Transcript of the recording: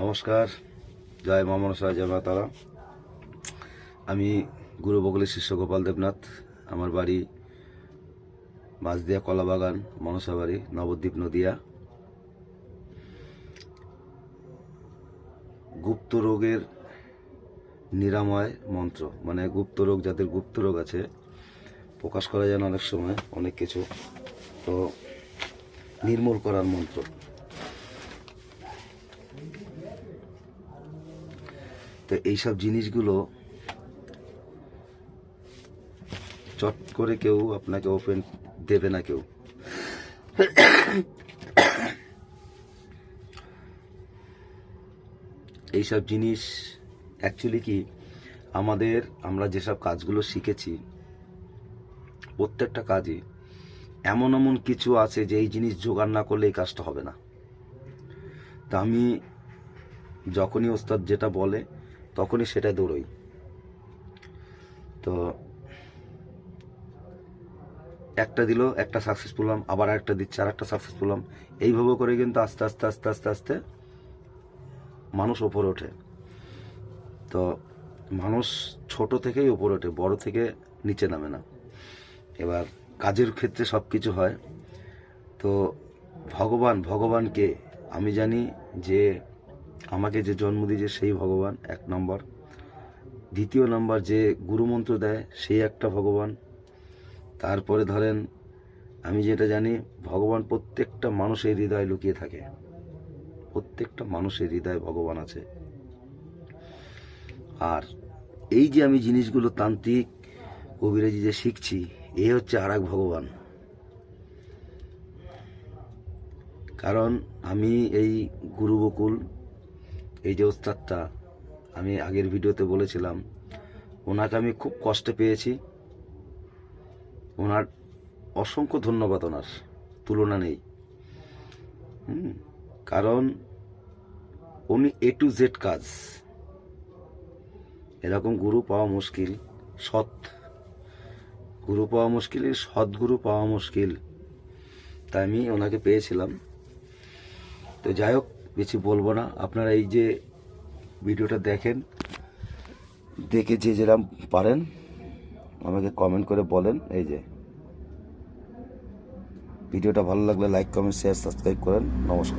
নমস্কার, জয় মা মনসা, জয় মা তারা। আমি গুরু বকুলের শিষ্য গোপাল দেবনাথ। আমার বাড়ি বাঁশদিয়া কলাবাগান, মনসা বাড়ি, নবদ্বীপ, নদিয়া। গুপ্ত রোগের নিরাময় মন্ত্র, মানে গুপ্ত রোগ, যাদের গুপ্ত রোগ আছে, প্রকাশ করা যায় না অনেক সময় অনেক কিছু, তো নির্মূল করার মন্ত্র। তো এইসব জিনিসগুলো চট করে কেউ আপনাকে ওপেন দেবে না কেউ। এইসব জিনিস অ্যাকচুয়ালি কি, আমরা যেসব কাজগুলো শিখেছি, প্রত্যেকটা কাজই এমন এমন কিছু আছে যে এই জিনিস জোগাড় না করলে এই কাজটা হবে না। তা আমি যখনই ওস্তাদ যেটা বলে তখনই সেটা দৌড়ই। তো একটা দিল, একটা সাকসেসফুল হলাম, আবার একটা দিচ্ছে, আর একটা সাকসেসফুল হলাম। এইভাবে করে কিন্তু আস্তে আস্তে আস্তে আস্তে আস্তে মানুষ ওপরে ওঠে। তো মানুষ ছোট থেকেই ওপরে ওঠে, বড় থেকে নিচে নামে না। এবার কাজের ক্ষেত্রে সব কিছু হয়। তো ভগবানকে আমি জানি যে আমাকে যে জন্ম দিয়েছে সেই ভগবান এক নম্বর। দ্বিতীয় নম্বর যে গুরুমন্ত্র দেয় সেই একটা ভগবান। তারপরে ধরেন আমি যেটা জানি, ভগবান প্রত্যেকটা মানুষের হৃদয়ে লুকিয়ে থাকে। প্রত্যেকটা মানুষের হৃদয়ে ভগবান আছে। আর এই যে আমি জিনিসগুলো তান্ত্রিক কবিরাজি যে শিখছি, এ হচ্ছে আর এক ভগবান। কারণ আমি এই গুরু বকুল, এই যে ওস্তাদটা, আমি আগের ভিডিওতে বলেছিলাম, ওনাকে আমি খুব কষ্টে পেয়েছি। ওনার অসংখ্য ধন্যবাদ, ওনার তুলনা নেই। কারণ উনি A to Z কাজ। এরকম গুরু পাওয়া মুশকিল, সৎ গুরু পাওয়া মুশকিল, সৎ গুরু পাওয়া মুশকিল। তাই আমি ওনাকে পেয়েছিলাম। তো যাই হোক, বেশি বলবো না। আপনারা এই যে ভিডিওটা দেখেন, দেখে যে যেরকম পারেন আমাকে কমেন্ট করে বলেন। এই যে ভিডিওটা ভালো লাগলে লাইক, কমেন্ট, শেয়ার, সাবস্ক্রাইব করেন। নমস্কার।